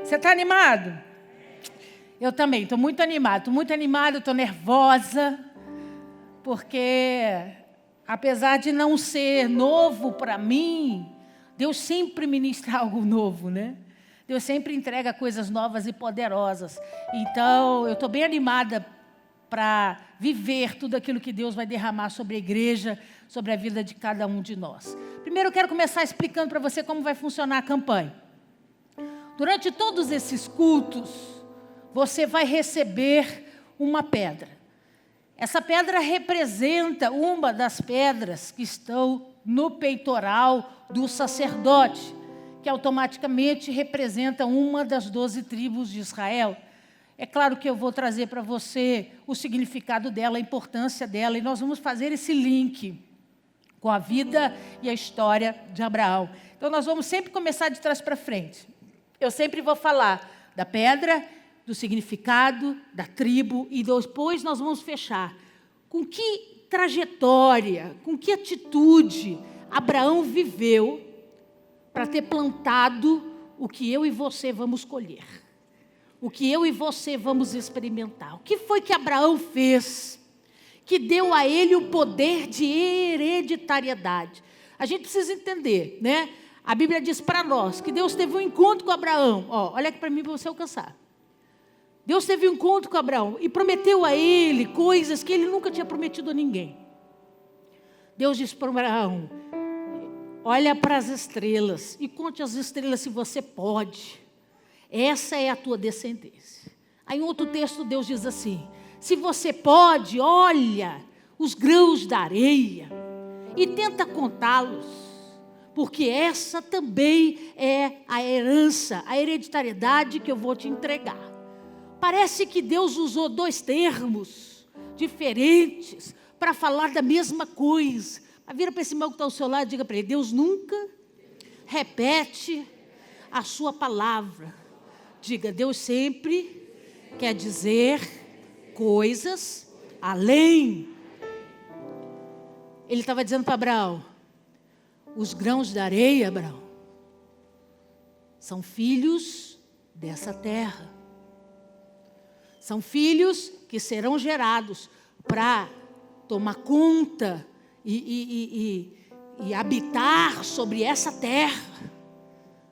Você está animado? Eu também, estou muito animado, estou nervosa, porque apesar de não ser novo para mim, Deus sempre ministra algo novo, né? Deus sempre entrega coisas novas e poderosas. Então, eu estou bem animada para viver tudo aquilo que Deus vai derramar sobre a igreja, sobre a vida de cada um de nós. Primeiro, eu quero começar explicando para você como vai funcionar a campanha. Durante todos esses cultos, você vai receber uma pedra. Essa pedra representa uma das pedras que estão no peitoral do sacerdote, que automaticamente representa uma das 12 tribos de Israel. É claro que eu vou trazer para você o significado dela, a importância dela, e nós vamos fazer esse link com a vida e a história de Abraão. Então, nós vamos sempre começar de trás para frente. Eu sempre vou falar da pedra, do significado, da tribo, e depois nós vamos fechar. Com que trajetória, com que atitude Abraão viveu para ter plantado o que eu e você vamos colher? O que eu e você vamos experimentar? O que foi que Abraão fez que deu a ele o poder de hereditariedade? A gente precisa entender, né? A Bíblia diz para nós que Deus teve um encontro com Abraão. Olha aqui para mim para você alcançar. Deus teve um encontro com Abraão e prometeu a ele coisas que ele nunca tinha prometido a ninguém. Deus disse para Abraão: olha para as estrelas e conte as estrelas se você pode. Essa é a tua descendência. Aí em outro texto Deus diz assim: se você pode, olha os grãos da areia e tenta contá-los, porque essa também é a herança, a hereditariedade que eu vou te entregar. Parece que Deus usou dois termos diferentes para falar da mesma coisa. Mas vira para esse irmão que está ao seu lado e diga para ele: Deus nunca repete a sua palavra. Diga: Deus sempre quer dizer coisas além. Ele estava dizendo para Abraão: os grãos da areia, Abraão, são filhos dessa terra. São filhos que serão gerados para tomar conta e habitar sobre essa terra.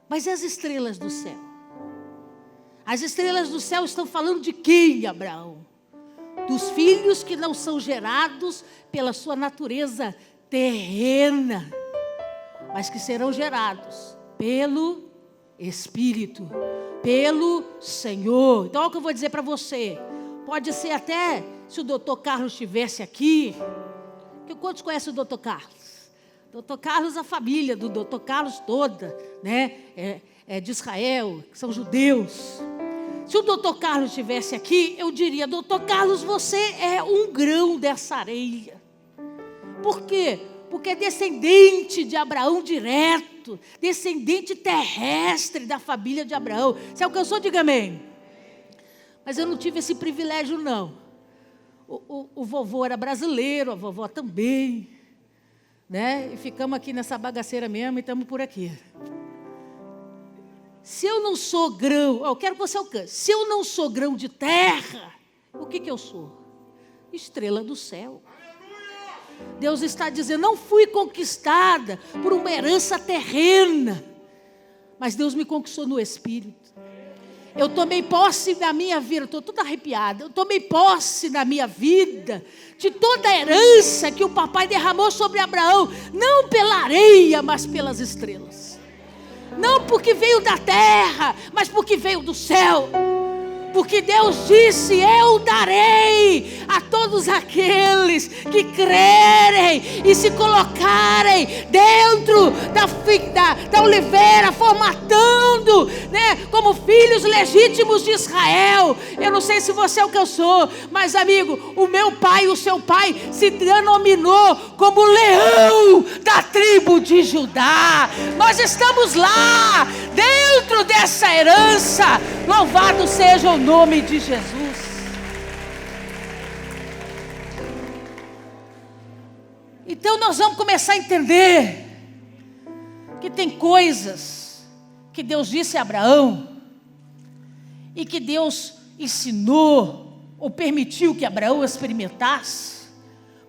Mas e as estrelas do céu? As estrelas do céu estão falando de quem, Abraão? Dos filhos que não são gerados pela sua natureza terrena, mas que serão gerados pelo Espírito, pelo Senhor. Então, olha o que eu vou dizer para você. Pode ser até, se o doutor Carlos estivesse aqui, que quantos conhecem o doutor Carlos? Doutor Carlos, a família do doutor Carlos toda, né? É de Israel, que são judeus. Se o doutor Carlos estivesse aqui, eu diria: doutor Carlos, você é um grão dessa areia. Por quê? Porque é descendente de Abraão direto, descendente terrestre da família de Abraão. Se alcançou, diga amém. Mas eu não tive esse privilégio, não. O vovô era brasileiro, a vovó também, né? E ficamos aqui nessa bagaceira mesmo e estamos por aqui. Se eu não sou grão, eu quero que você alcance. Se eu não sou grão de terra, o que eu sou? Estrela do céu. Deus está dizendo: não fui conquistada por uma herança terrena, mas Deus me conquistou no Espírito. Eu tomei posse da minha vida, estou toda arrepiada. Eu tomei posse da minha vida, de toda a herança que o papai derramou sobre Abraão, não pela areia, mas pelas estrelas. Não porque veio da terra, mas porque veio do céu. Porque Deus disse: eu darei a todos aqueles que crerem e se colocarem dentro da oliveira, formatando, né, como filhos legítimos de Israel. Eu não sei se você alcançou, mas amigo, o meu pai, o seu pai, se denominou como leão da tribo de Judá. Nós estamos lá, dentro dessa herança. Louvado seja o nome de Jesus. Então nós vamos começar a entender que tem coisas que Deus disse a Abraão e que Deus ensinou ou permitiu que Abraão experimentasse,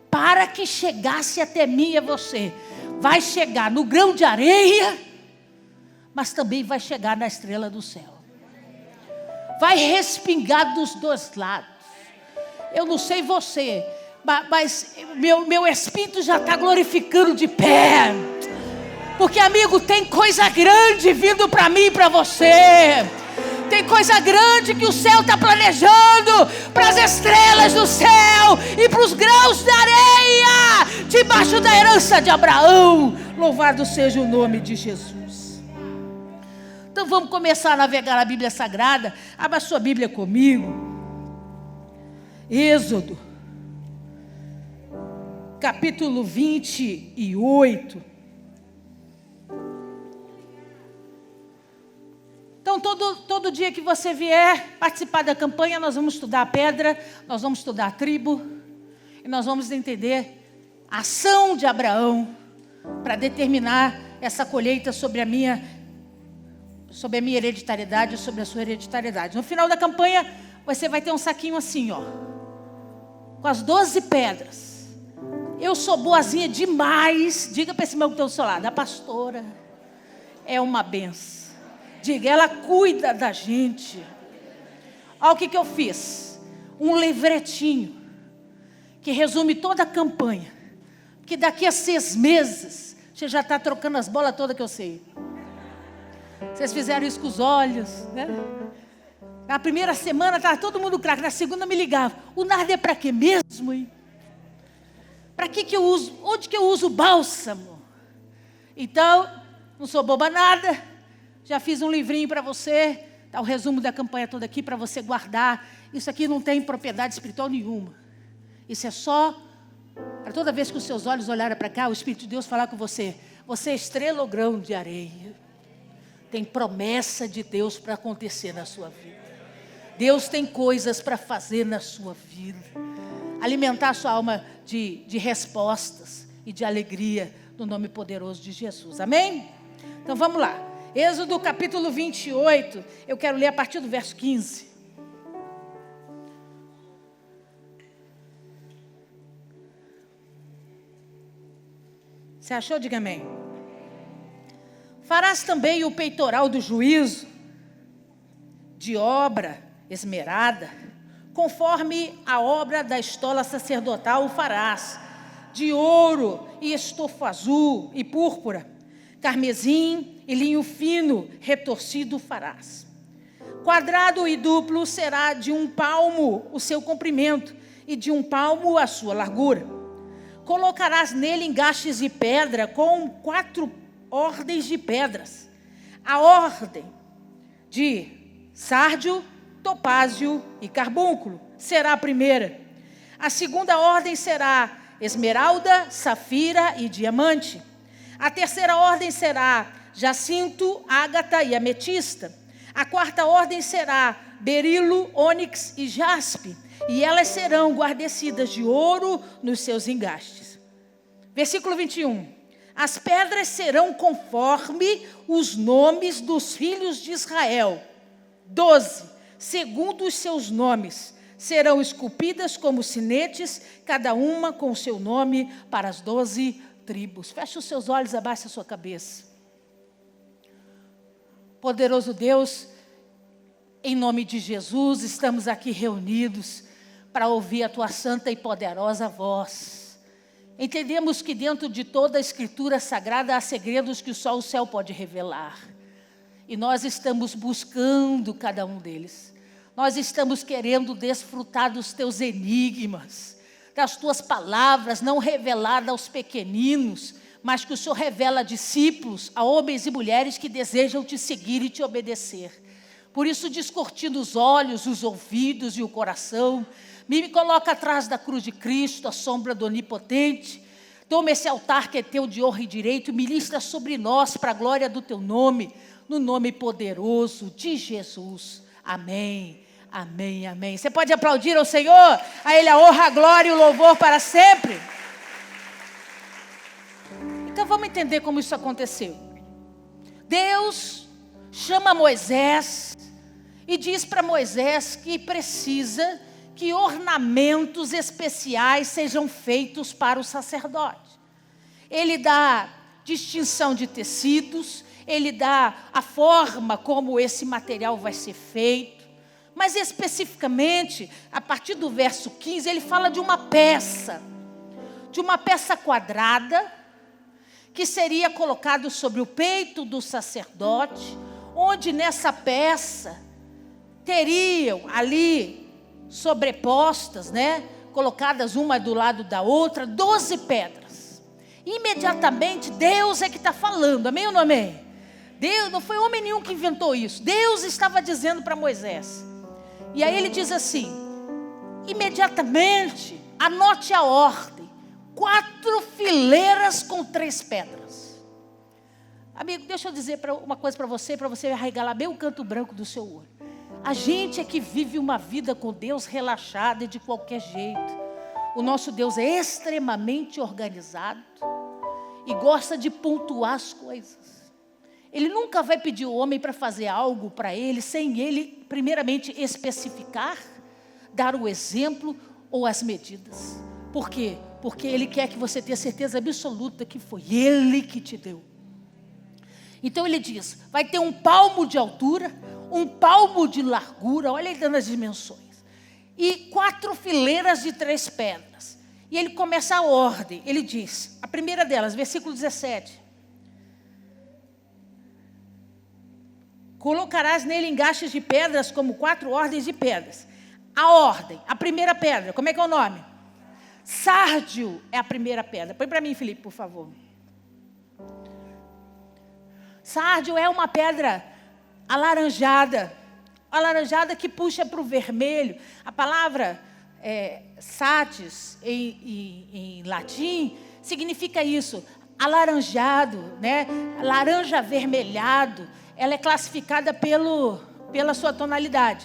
para que chegasse até mim e a você. Vai chegar no grão de areia, mas também vai chegar na estrela do céu. Vai respingar dos dois lados. Eu não sei você, mas meu espírito já está glorificando de pé. Porque, amigo, tem coisa grande vindo para mim e para você. Tem coisa grande que o céu está planejando para as estrelas do céu e para os grãos de areia, debaixo da herança de Abraão. Louvado seja o nome de Jesus. Então vamos começar a navegar a Bíblia Sagrada. Abra sua Bíblia comigo. Êxodo, capítulo 28. Então, todo dia que você vier participar da campanha, nós vamos estudar a pedra, nós vamos estudar a tribo, e nós vamos entender a ação de Abraão para determinar essa colheita sobre a minha hereditariedade e sobre a sua hereditariedade. No final da campanha, você vai ter um saquinho assim, ó, com as 12 pedras. Eu sou boazinha demais. Diga para esse meu que está do seu lado, a pastora é uma benção. Diga, ela cuida da gente. Olha o que eu fiz. Um livretinho que resume toda a campanha. Que daqui a 6 meses, você já está trocando as bolas todas que eu sei. Vocês fizeram isso com os olhos, né? Na primeira semana estava todo mundo craque. Na segunda me ligava. O nardo é para quê mesmo, hein? Para que eu uso? Onde que eu uso o bálsamo? Então, não sou boba nada. Já fiz um livrinho para você. Está o resumo da campanha toda aqui para você guardar. Isso aqui não tem propriedade espiritual nenhuma. Isso é só para toda vez que os seus olhos olharem para cá, o Espírito de Deus falar com você. Você é estrela ou grão de areia. Tem promessa de Deus para acontecer na sua vida. Deus tem coisas para fazer na sua vida. Alimentar a sua alma de respostas e de alegria no nome poderoso de Jesus. Amém? Então vamos lá. Êxodo capítulo 28. Eu quero ler a partir do verso 15. Você achou? Diga amém. Farás também o peitoral do juízo de obra esmerada, conforme a obra da estola sacerdotal o farás, de ouro e estofo azul e púrpura, carmesim e linho fino retorcido farás. Quadrado e duplo será de 1 palmo o seu comprimento e de 1 palmo a sua largura. Colocarás nele engastes de pedra com 4 ordens de pedras. A ordem de sárdio, topázio e carbúnculo será a primeira. A segunda ordem será esmeralda, safira e diamante. A terceira ordem será jacinto, ágata e ametista. A quarta ordem será berilo, ônix e jaspe. E elas serão guarnecidas de ouro nos seus engastes. Versículo 21. As pedras serão conforme os nomes dos filhos de Israel. 12, segundo os seus nomes, serão esculpidas como sinetes, cada uma com o seu nome para as 12 tribos. Feche os seus olhos, abaixe a sua cabeça. Poderoso Deus, em nome de Jesus, estamos aqui reunidos para ouvir a tua santa e poderosa voz. Entendemos que dentro de toda a Escritura Sagrada há segredos que só o céu pode revelar. E nós estamos buscando cada um deles. Nós estamos querendo desfrutar dos teus enigmas, das tuas palavras não reveladas aos pequeninos, mas que o Senhor revela a discípulos, a homens e mulheres que desejam te seguir e te obedecer. Por isso, descortina os olhos, os ouvidos e o coração. Me coloca atrás da cruz de Cristo, a sombra do Onipotente. Toma esse altar que é teu de honra e direito, ministra sobre nós para a glória do teu nome, no nome poderoso de Jesus. Amém, amém, amém. Você pode aplaudir ao Senhor, a Ele a honra, a glória e o louvor para sempre. Então vamos entender como isso aconteceu. Deus chama Moisés e diz para Moisés que precisa que ornamentos especiais sejam feitos para o sacerdote. Ele dá distinção de tecidos, ele dá a forma como esse material vai ser feito, mas especificamente, a partir do verso 15, ele fala de uma peça quadrada, que seria colocado sobre o peito do sacerdote, onde nessa peça teriam ali sobrepostas, colocadas uma do lado da outra, 12 pedras. Imediatamente Deus é que está falando, amém ou não amém? Deus, não foi homem nenhum que inventou isso, Deus estava dizendo para Moisés. E aí ele diz assim: imediatamente, anote a ordem, 4 fileiras com 3 pedras. Amigo, deixa eu dizer uma coisa para você arregalar bem o canto branco do seu olho. A gente é que vive uma vida com Deus relaxada e de qualquer jeito. O nosso Deus é extremamente organizado e gosta de pontuar as coisas. Ele nunca vai pedir o homem para fazer algo para ele, sem ele, primeiramente, especificar, dar o exemplo ou as medidas. Por quê? Porque ele quer que você tenha certeza absoluta que foi ele que te deu. Então ele diz, vai ter 1 palmo de altura, 1 palmo de largura, olha ele dando as dimensões, e 4 fileiras de 3 pedras. E ele começa a ordem, ele diz, a primeira delas, versículo 17. Colocarás nele engastes de pedras como 4 ordens de pedras. A ordem, a primeira pedra, como é que é o nome? Sárdio é a primeira pedra. Põe para mim, Felipe, por favor. Sárdio é uma pedra alaranjada que puxa para o vermelho. A palavra satis em latim significa isso, alaranjado, laranja avermelhado. Ela é classificada pela sua tonalidade.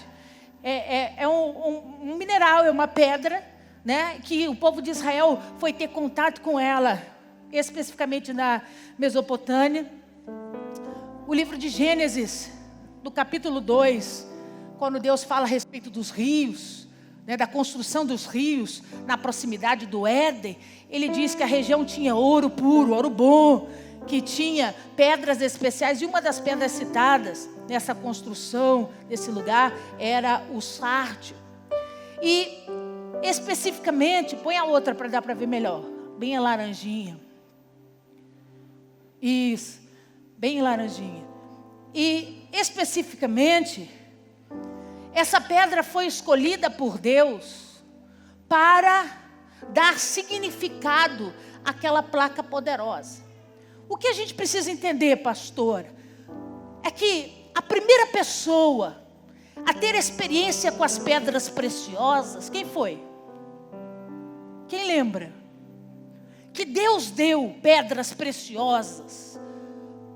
É um mineral, é uma pedra, que o povo de Israel foi ter contato com ela, especificamente na Mesopotâmia. O livro de Gênesis, do capítulo 2, quando Deus fala a respeito dos rios, da construção dos rios, na proximidade do Éden, ele diz que a região tinha ouro puro, ouro bom, que tinha pedras especiais, e uma das pedras citadas nessa construção, nesse lugar, era o sárdio. E, especificamente, põe a outra para dar para ver melhor, bem a laranjinha. Isso, bem laranjinha. E, especificamente, essa pedra foi escolhida por Deus para dar significado àquela placa poderosa. O que a gente precisa entender, pastor, é que a primeira pessoa a ter experiência com as pedras preciosas, quem foi? Quem lembra? Que Deus deu pedras preciosas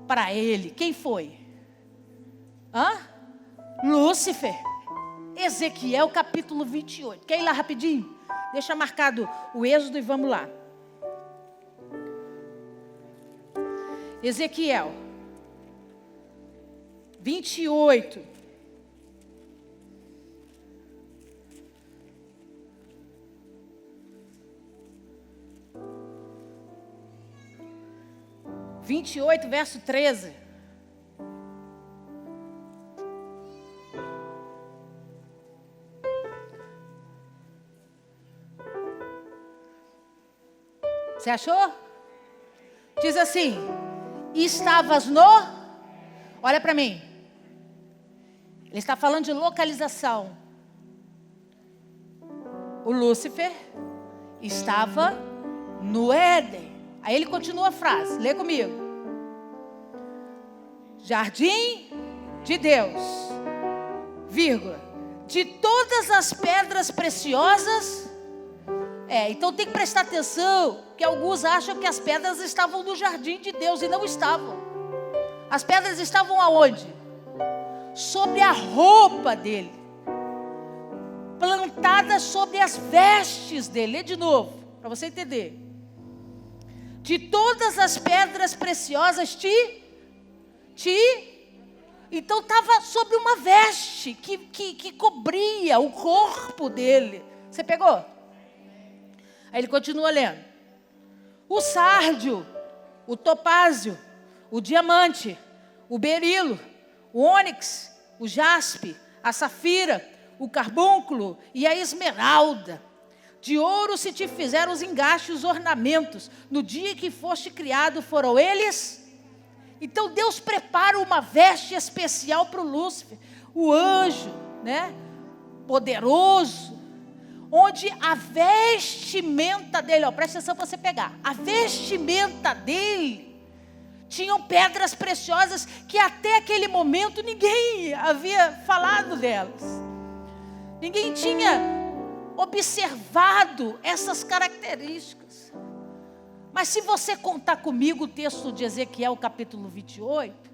para ele. Quem foi? Lúcifer. Ezequiel capítulo 28. Quer ir lá rapidinho? Deixa marcado o Êxodo e vamos lá. Ezequiel 28. Verso 13. Você achou? Diz assim: estavas no... Olha para mim. Ele está falando de localização. O Lúcifer estava no Éden. Aí ele continua a frase, lê comigo. Jardim de Deus, vírgula, de todas as pedras preciosas. Então tem que prestar atenção, que alguns acham que as pedras estavam no jardim de Deus e não estavam. As pedras estavam aonde? Sobre a roupa dele, plantadas sobre as vestes dele. Lê de novo, para você entender. De todas as pedras preciosas Então estava sobre uma veste que cobria o corpo dele. Você pegou? Aí ele continua lendo. O sárdio, o topázio, o diamante, o berilo, o ônix, o jaspe, a safira, o carbúnculo e a esmeralda. De ouro se te fizeram os engastes, os ornamentos. No dia que foste criado foram eles. Então Deus prepara uma veste especial para o Lúcifer, o anjo, né? Poderoso, onde a vestimenta dele, ó, presta atenção para você pegar, a vestimenta dele tinham pedras preciosas que até aquele momento ninguém havia falado delas. Ninguém tinha observado essas características. Mas se você contar comigo o texto de Ezequiel, capítulo 28,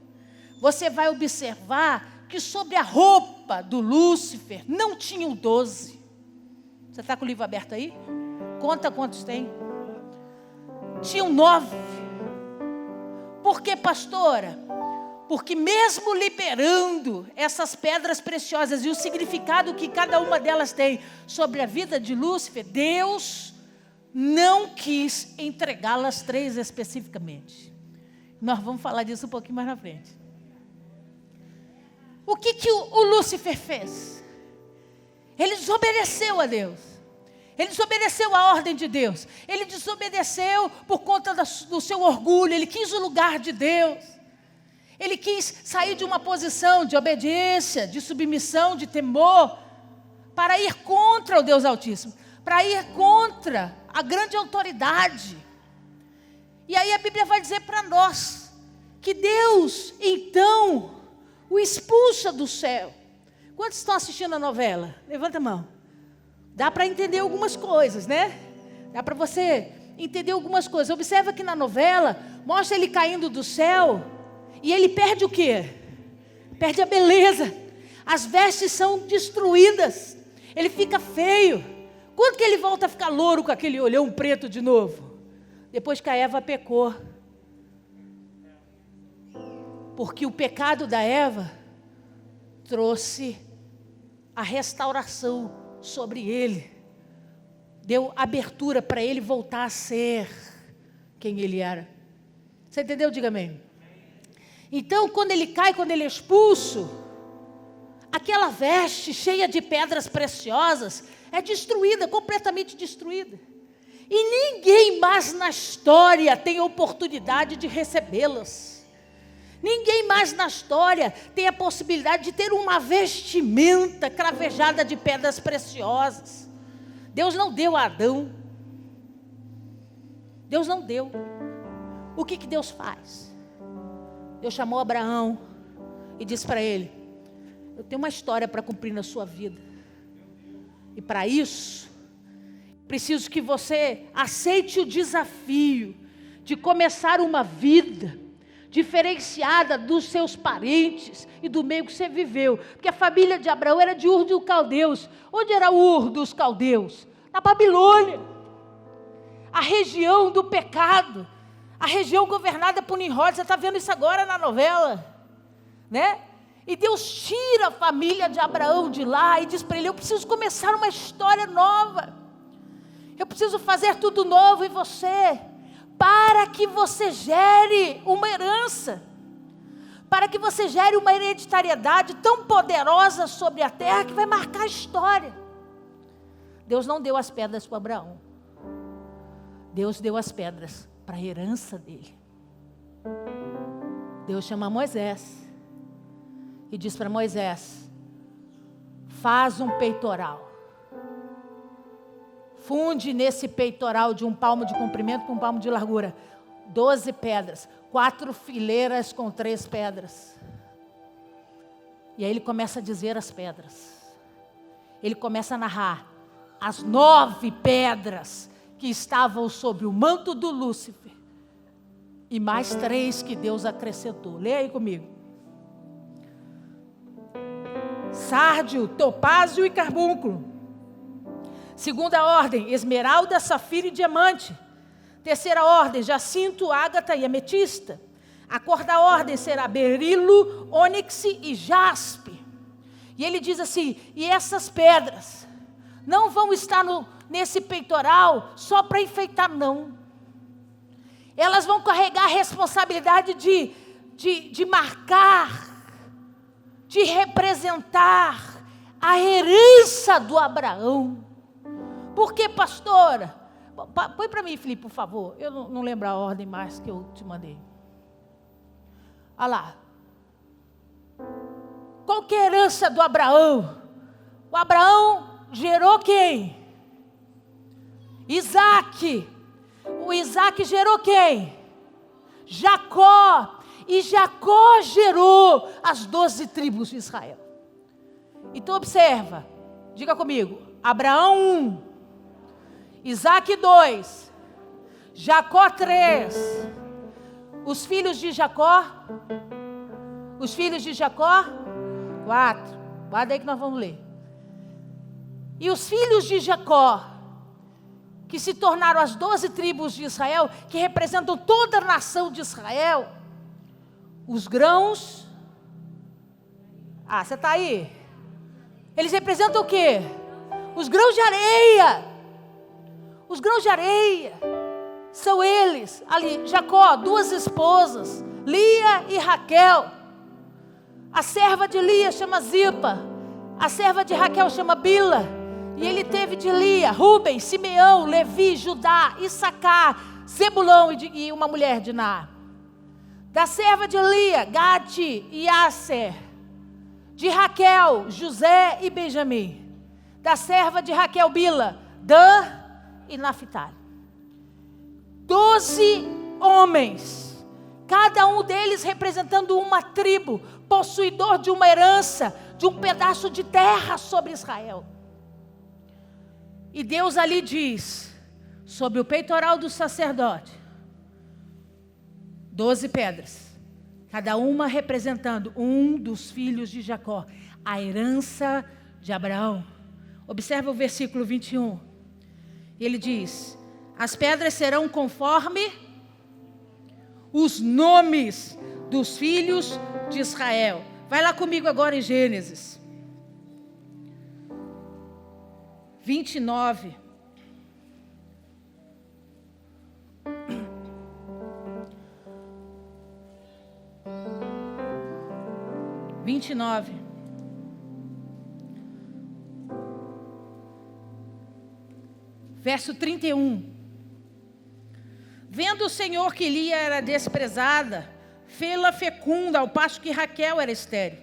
você vai observar que sobre a roupa do Lúcifer não tinham 12. Você está com o livro aberto aí? Conta quantos tem. Tinham 9. Por que, pastora? Porque mesmo liberando essas pedras preciosas e o significado que cada uma delas tem sobre a vida de Lúcifer, Deus não quis entregá-las 3 especificamente. Nós vamos falar disso um pouquinho mais na frente. O que o Lúcifer fez? Ele desobedeceu a Deus. Ele desobedeceu a ordem de Deus. Ele desobedeceu por conta do seu orgulho. Ele quis o lugar de Deus. Ele quis sair de uma posição de obediência, de submissão, de temor, para ir contra o Deus Altíssimo, para ir contra a grande autoridade. E aí a Bíblia vai dizer para nós que Deus, então, o expulsa do céu. Quantos estão assistindo a novela? Levanta a mão. Dá para entender algumas coisas, né? Dá para você entender algumas coisas. Observa que na novela, mostra ele caindo do céu, e ele perde o quê? Perde a beleza. As vestes são destruídas. Ele fica feio. Quando que ele volta a ficar louro com aquele olhão preto de novo? Depois que a Eva pecou. Porque o pecado da Eva trouxe a restauração sobre ele. Deu abertura para ele voltar a ser quem ele era. Você entendeu? Diga amém. Então, quando ele cai, quando ele é expulso, aquela veste cheia de pedras preciosas é destruída, completamente destruída. E ninguém mais na história tem oportunidade de recebê-las. Ninguém mais na história tem a possibilidade de ter uma vestimenta cravejada de pedras preciosas. Deus não deu a Adão. Deus não deu. O que Deus faz? Deus chamou Abraão e disse para ele: eu tenho uma história para cumprir na sua vida. E para isso, preciso que você aceite o desafio de começar uma vida diferenciada dos seus parentes e do meio que você viveu. Porque a família de Abraão era de Ur dos Caldeus. Onde era Ur dos Caldeus? Na Babilônia. A região do pecado. A região governada por Nimrod. Você está vendo isso agora na novela, né? E Deus tira a família de Abraão de lá e diz para ele: eu preciso começar uma história nova. Eu preciso fazer tudo novo em você, para que você gere uma herança, para que você gere uma hereditariedade tão poderosa sobre a terra que vai marcar a história. Deus não deu as pedras para Abraão. Deus deu as pedras para a herança dele. Deus chama Moisés e diz para Moisés: faz um peitoral. Funde nesse peitoral de 1 palmo de comprimento com 1 palmo de largura 12 pedras, 4 fileiras com 3 pedras. E aí ele começa a dizer as pedras. Ele começa a narrar as 9 pedras que estavam sobre o manto do Lúcifer e mais 3 que Deus acrescentou. Leia aí comigo. Sárdio, topázio e carbúnculo. Segunda ordem, esmeralda, safira e diamante. Terceira ordem, jacinto, ágata e ametista. A cor da ordem será berilo, ônix e jaspe. E ele diz assim, e essas pedras não vão estar nesse peitoral só para enfeitar, não. Elas vão carregar a responsabilidade de marcar, de representar a herança do Abraão. Por que, pastora? Põe para mim, Felipe, por favor. Eu não lembro a ordem mais que eu te mandei. Olha lá. Qual que é a herança do Abraão? O Abraão gerou quem? Isaac. O Isaac gerou quem? Jacó. E Jacó gerou as 12 tribos de Israel. Então observa, diga comigo, Abraão 1, Isaac 2, Jacó 3, os filhos de Jacó 4, guarda aí que nós vamos ler. E os filhos de Jacó, que se tornaram as 12 tribos de Israel, que representam toda a nação de Israel, os grãos, você está aí? Eles representam o quê? Os grãos de areia. Os grãos de areia são eles, ali, Jacó, 2 esposas, Lia e Raquel. A serva de Lia chama Zipa, a serva de Raquel chama Bila. E ele teve de Lia, Rúben, Simeão, Levi, Judá, Issacar, Zebulão e uma mulher de Ná. Da serva de Lia, Gade e Aser. De Raquel, José e Benjamim. Da serva de Raquel, Bila, Dan e Naphtali. 12 homens, cada um deles representando uma tribo, possuidor de uma herança, de um pedaço de terra sobre Israel. E Deus ali diz, sobre o peitoral do sacerdote, 12 pedras, cada uma representando um dos filhos de Jacó, a herança de Abraão. Observa o versículo 21. Ele diz, as pedras serão conforme os nomes dos filhos de Israel. Vai lá comigo agora em Gênesis 29. Verso 31. Vendo o Senhor que Lia era desprezada, fê-la fecunda, ao passo que Raquel era estéril.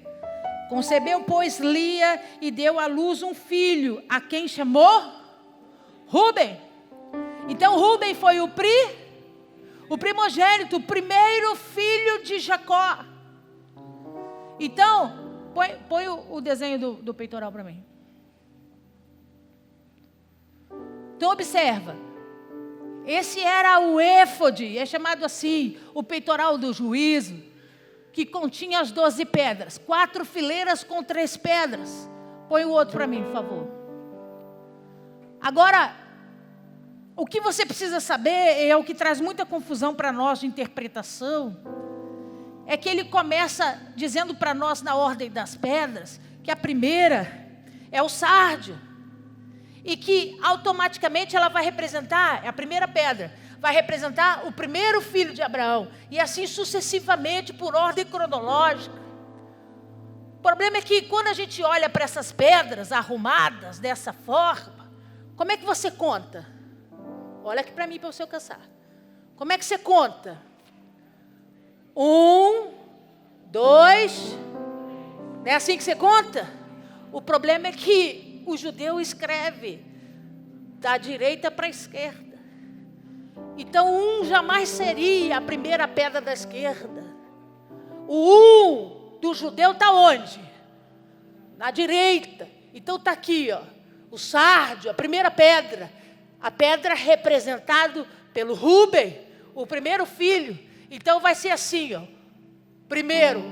Concebeu, pois, Lia e deu à luz um filho, a quem chamou Rúben. Então Rúben foi o primogênito, o primeiro filho de Jacó. Então, põe o desenho do peitoral para mim. Então observa, esse era o éfode, é chamado assim, o peitoral do juízo, que continha as 12 pedras, 4 fileiras com 3 pedras. Põe o outro para mim, por favor. Agora, o que você precisa saber, é o que traz muita confusão para nós de interpretação, é que ele começa dizendo para nós na ordem das pedras, que a primeira é o sárdio. E que automaticamente ela vai representar, a primeira pedra, vai representar o primeiro filho de Abraão. E assim sucessivamente, por ordem cronológica. O problema é que quando a gente olha para essas pedras arrumadas dessa forma, como é que você conta? Olha aqui para mim para você alcançar. Como é que você conta? 1, 2, não é assim que você conta? O problema é que o judeu escreve da direita para a esquerda. Então, 1 jamais seria a primeira pedra da esquerda. O 1 do judeu está onde? Na direita. Então está aqui, ó, o sárdio, a primeira pedra. A pedra representada pelo Rúben, o primeiro filho. Então vai ser assim, ó. Primeiro,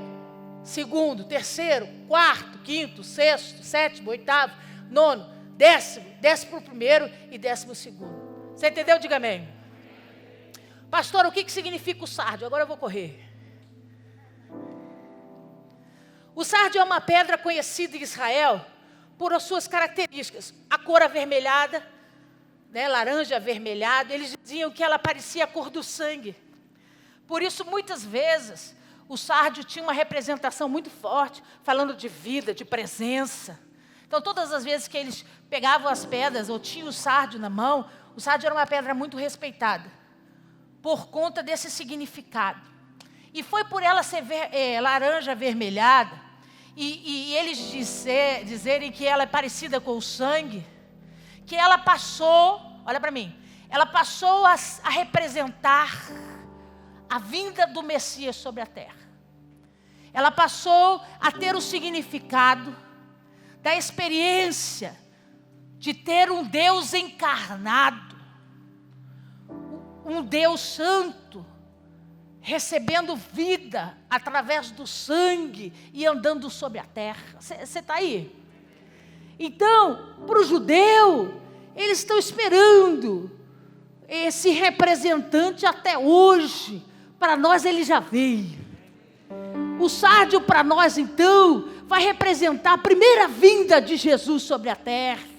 segundo, terceiro, quarto, quinto, sexto, sétimo, oitavo, nono, décimo para o primeiro e 12º. Você entendeu? Diga amém. Pastor, o que significa o sárdio? Agora eu vou correr. O sardio é uma pedra conhecida em Israel por as suas características. A cor avermelhada, né, laranja avermelhado. Eles diziam que ela parecia a cor do sangue. Por isso, muitas vezes, o sardio tinha uma representação muito forte, falando de vida, de presença. Então, todas as vezes que eles pegavam as pedras ou tinham o sardio na mão, o sardio era uma pedra muito respeitada, por conta desse significado. E foi por ela ser laranja avermelhada, e eles dizerem que ela é parecida com o sangue, que ela passou, olha para mim, ela passou a representar a vinda do Messias sobre a terra. Ela passou a ter o significado da experiência de ter um Deus encarnado, um Deus santo, recebendo vida através do sangue e andando sobre a terra. Você está aí? Então, para o judeu, eles estão esperando esse representante até hoje. Para nós ele já veio. O sardio para nós então vai representar a primeira vinda de Jesus sobre a terra.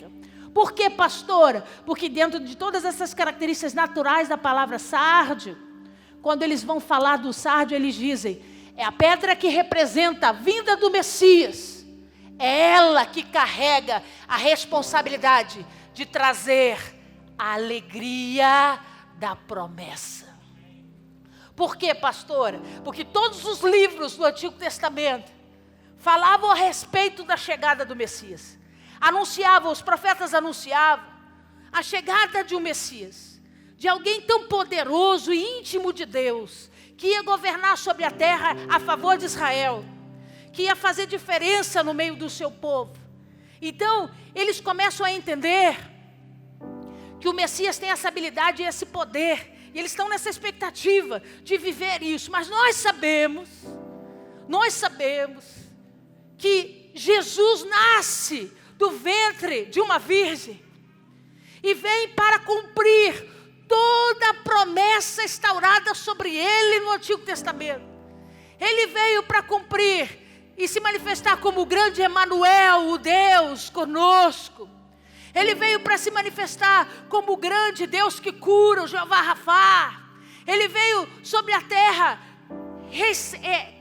Por quê, pastora? Porque dentro de todas essas características naturais da palavra sardio, quando eles vão falar do sardio, eles dizem, é a pedra que representa a vinda do Messias. É ela que carrega a responsabilidade de trazer a alegria da promessa. Por quê, pastora? Porque todos os livros do Antigo Testamento falavam a respeito da chegada do Messias. Anunciavam, os profetas anunciavam a chegada de um Messias, de alguém tão poderoso e íntimo de Deus, que ia governar sobre a terra a favor de Israel, que ia fazer diferença no meio do seu povo. Então, eles começam a entender que o Messias tem essa habilidade e esse poder, e eles estão nessa expectativa de viver isso. Mas nós sabemos que Jesus nasce do ventre de uma virgem e vem para cumprir toda a promessa instaurada sobre ele no Antigo Testamento. Ele veio para cumprir e se manifestar como o grande Emanuel, o Deus conosco. Ele veio para se manifestar como o grande Deus que cura, o Jeová Rafá. Ele veio sobre a terra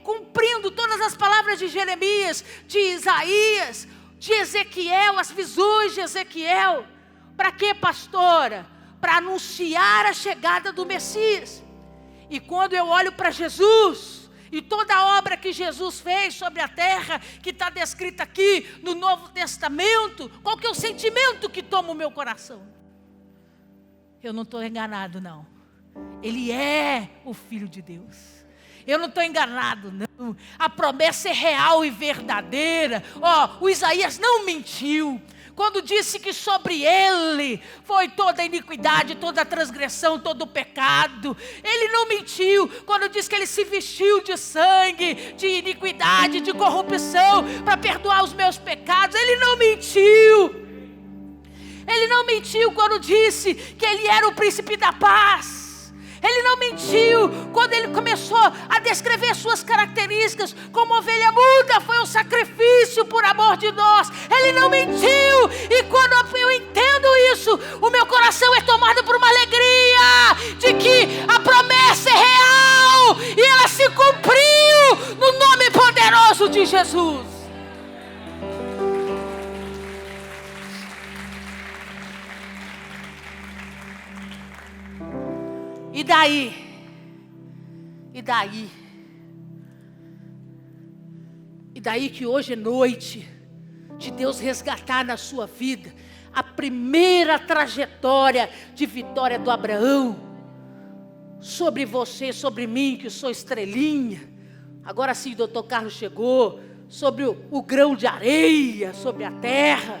cumprindo todas as palavras de Jeremias, de Isaías, de Ezequiel, as visões de Ezequiel. Para quê, pastora? Para anunciar a chegada do Messias. E quando eu olho para Jesus e toda a obra que Jesus fez sobre a terra, que está descrita aqui no Novo Testamento, qual que é o sentimento que toma o meu coração? Eu não estou enganado, não. Ele é o Filho de Deus. Eu não estou enganado, não. A promessa é real e verdadeira. O Isaías não mentiu quando disse que sobre ele foi toda a iniquidade, toda a transgressão, todo o pecado. Ele não mentiu quando disse que ele se vestiu de sangue, de iniquidade, de corrupção, para perdoar os meus pecados. Ele não mentiu. Ele não mentiu quando disse que ele era o príncipe da paz. Ele não mentiu quando ele começou a descrever suas características, como ovelha muda foi um sacrifício por amor de nós. Ele não mentiu, e quando eu entendo isso, o meu coração é tomado por uma alegria de que a promessa é real e ela se cumpriu no nome poderoso de Jesus. E daí que hoje é noite de Deus resgatar na sua vida a primeira trajetória de vitória do Abraão sobre você, sobre mim, que sou estrelinha. Agora sim, o doutor Carlos chegou, sobre o grão de areia, sobre a terra,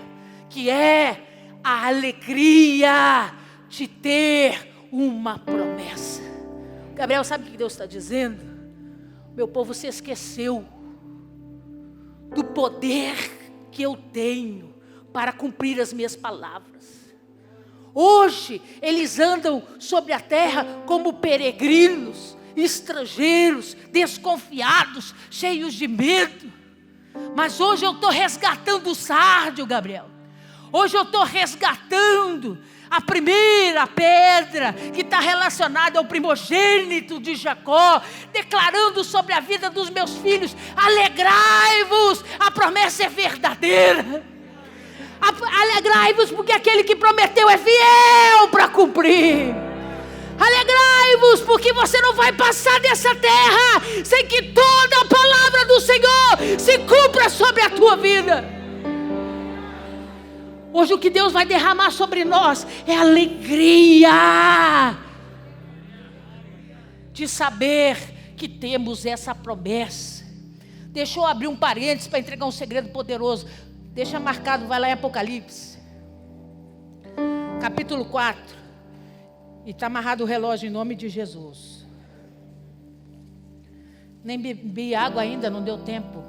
que é a alegria de ter uma promessa. Gabriel, sabe o que Deus está dizendo? Meu povo se esqueceu do poder que eu tenho para cumprir as minhas palavras. Hoje eles andam sobre a terra como peregrinos, estrangeiros, desconfiados, cheios de medo. Mas hoje eu estou resgatando o sardio, Gabriel. Hoje eu estou resgatando a primeira pedra que está relacionada ao primogênito de Jacó, declarando sobre a vida dos meus filhos: alegrai-vos, a promessa é verdadeira. Alegrai-vos porque aquele que prometeu é fiel para cumprir. Alegrai-vos porque você não vai passar dessa terra sem que toda a palavra do Senhor se cumpra sobre a tua vida. Hoje o que Deus vai derramar sobre nós é alegria de saber que temos essa promessa. Deixa eu abrir um parênteses para entregar um segredo poderoso. Deixa marcado, vai lá em Apocalipse, capítulo 4. E está amarrado o relógio em nome de Jesus. Nem bebi água ainda, não deu tempo.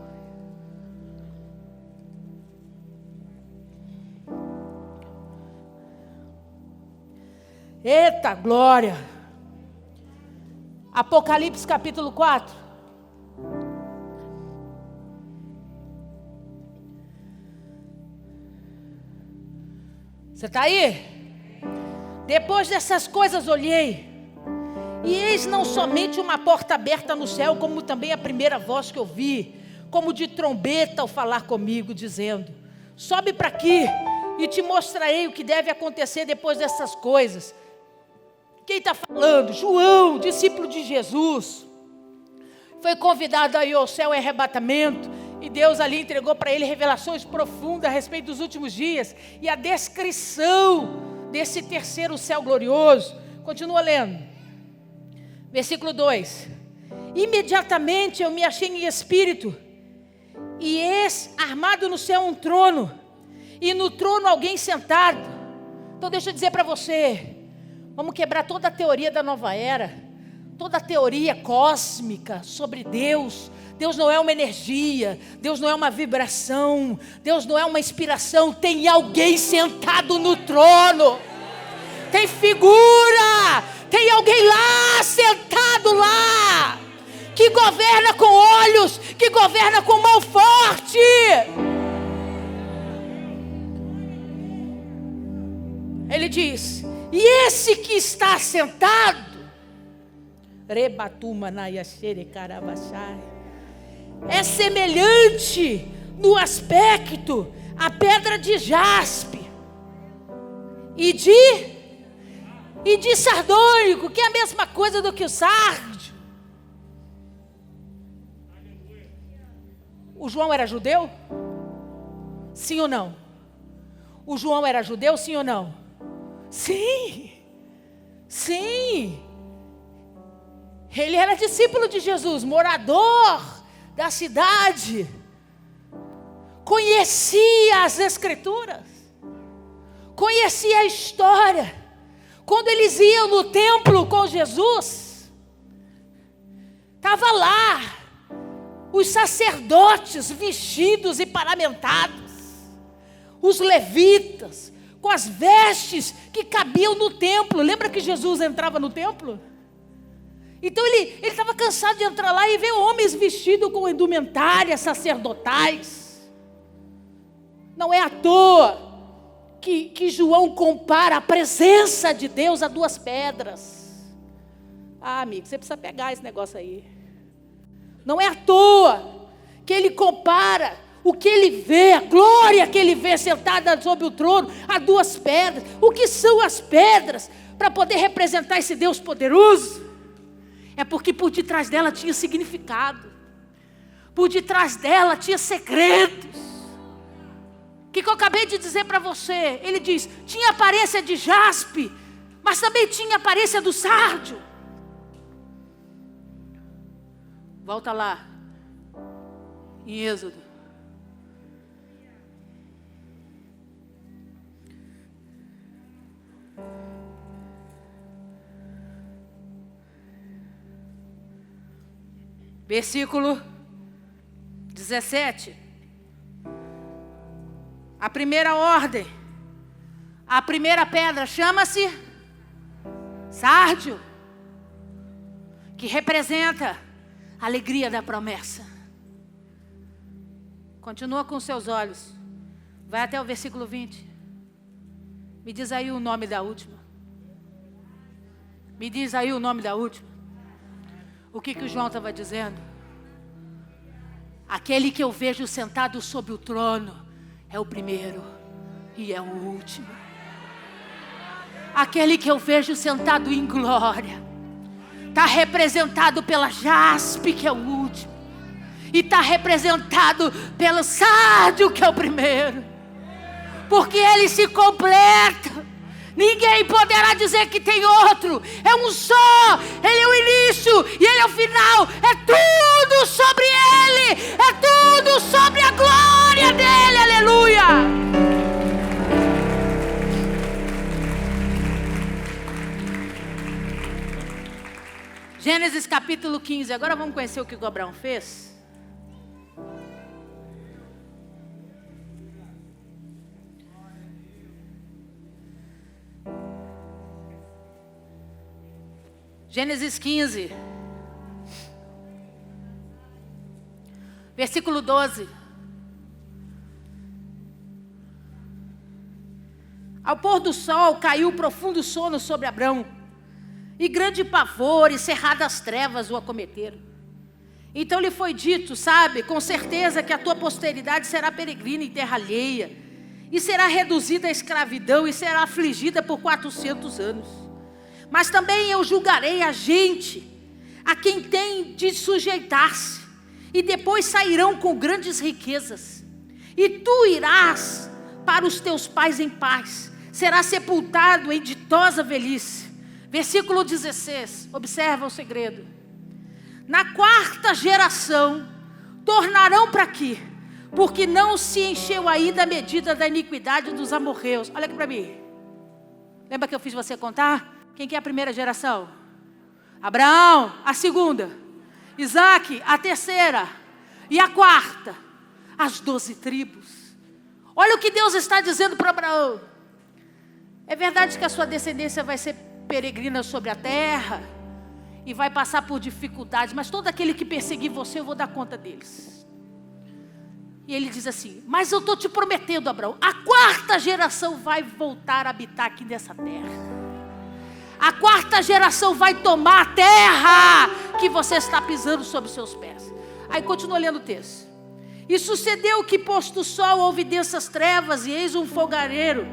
Eita glória! Apocalipse capítulo 4. Você está aí? Depois dessas coisas olhei, e eis não somente uma porta aberta no céu, como também a primeira voz que ouvi, como de trombeta ao falar comigo, dizendo: sobe para aqui, e te mostrarei o que deve acontecer depois dessas coisas. Quem está falando? João, discípulo de Jesus, foi convidado a ir ao céu em arrebatamento, e Deus ali entregou para ele revelações profundas a respeito dos últimos dias, e a descrição desse terceiro céu glorioso. Continua lendo, versículo 2: imediatamente eu me achei em espírito, e eis armado no céu um trono, e no trono alguém sentado. Então deixa eu dizer para você, vamos quebrar toda a teoria da nova era, toda a teoria cósmica sobre Deus. Deus não é uma energia, Deus não é uma vibração, Deus não é uma inspiração. Tem alguém sentado no trono, tem figura, tem alguém lá, sentado lá, que governa com olhos, que governa com mão forte. Ele diz: e esse que está sentado, é semelhante no aspecto à pedra de jaspe e de sardônico, que é a mesma coisa do que o sardio. O João era judeu? Sim ou não? O João era judeu, sim ou não? Sim, sim. Ele era discípulo de Jesus, morador da cidade, conhecia as Escrituras, conhecia a história. Quando eles iam no templo com Jesus, estava lá os sacerdotes vestidos e paramentados, os levitas com as vestes que cabiam no templo. Lembra que Jesus entrava no templo? Então ele estava cansado de entrar lá e ver homens vestidos com indumentárias sacerdotais. Não é à toa que João compara a presença de Deus a duas pedras. Ah, amigo, você precisa pegar esse negócio aí. Não é à toa que ele compara o que ele vê, a glória que ele vê sentada sobre o trono, a duas pedras. O que são as pedras para poder representar esse Deus poderoso? É porque por detrás dela tinha significado, por detrás dela tinha segredos. O que eu acabei de dizer para você? Ele diz: tinha aparência de jaspe, mas também tinha aparência do sardio. Volta lá, em Êxodo. Versículo 17. A primeira ordem, a primeira pedra chama-se sardio, que representa a alegria da promessa. Continua com seus olhos. Vai até o versículo 20. Me diz aí o nome da última. Me diz aí o nome da última. O que o João estava dizendo? Aquele que eu vejo sentado sobre o trono é o primeiro e é o último. Aquele que eu vejo sentado em glória está representado pela jaspe, que é o último, e está representado pelo sárdio, que é o primeiro, porque ele se completa. Ninguém poderá dizer que tem outro. É um só. Ele é o início e ele é o final. É tudo sobre ele. É tudo sobre a glória dele. Aleluia. Gênesis capítulo 15. Agora vamos conhecer o que Abraão fez. Gênesis 15, versículo 12. Ao pôr do sol caiu profundo sono sobre Abrão, e grande pavor e cerradas trevas o acometeram. Então lhe foi dito, sabe, com certeza que a tua posteridade será peregrina em terra alheia, e será reduzida à escravidão, e será afligida por 400 anos. Mas também eu julgarei a gente a quem tem de sujeitar-se, e depois sairão com grandes riquezas. E tu irás para os teus pais em paz, será sepultado em ditosa velhice. Versículo 16, observa o segredo. Na 4ª geração tornarão para aqui, porque não se encheu ainda a medida da iniquidade dos amorreus. Olha aqui para mim. Lembra que eu fiz você contar? Quem que é a primeira geração? Abraão. A segunda? Isaac. A terceira. E a 4ª? As 12 tribos. Olha o que Deus está dizendo para Abraão. É verdade que a sua descendência vai ser peregrina sobre a terra e vai passar por dificuldades, mas todo aquele que perseguir você, eu vou dar conta deles. E ele diz assim, mas eu estou te prometendo, Abraão, a 4ª geração vai voltar a habitar aqui nessa terra. A 4ª geração vai tomar a terra que você está pisando sobre os seus pés. Aí continua lendo o texto. E sucedeu que posto o sol houve densas trevas, e eis um fogareiro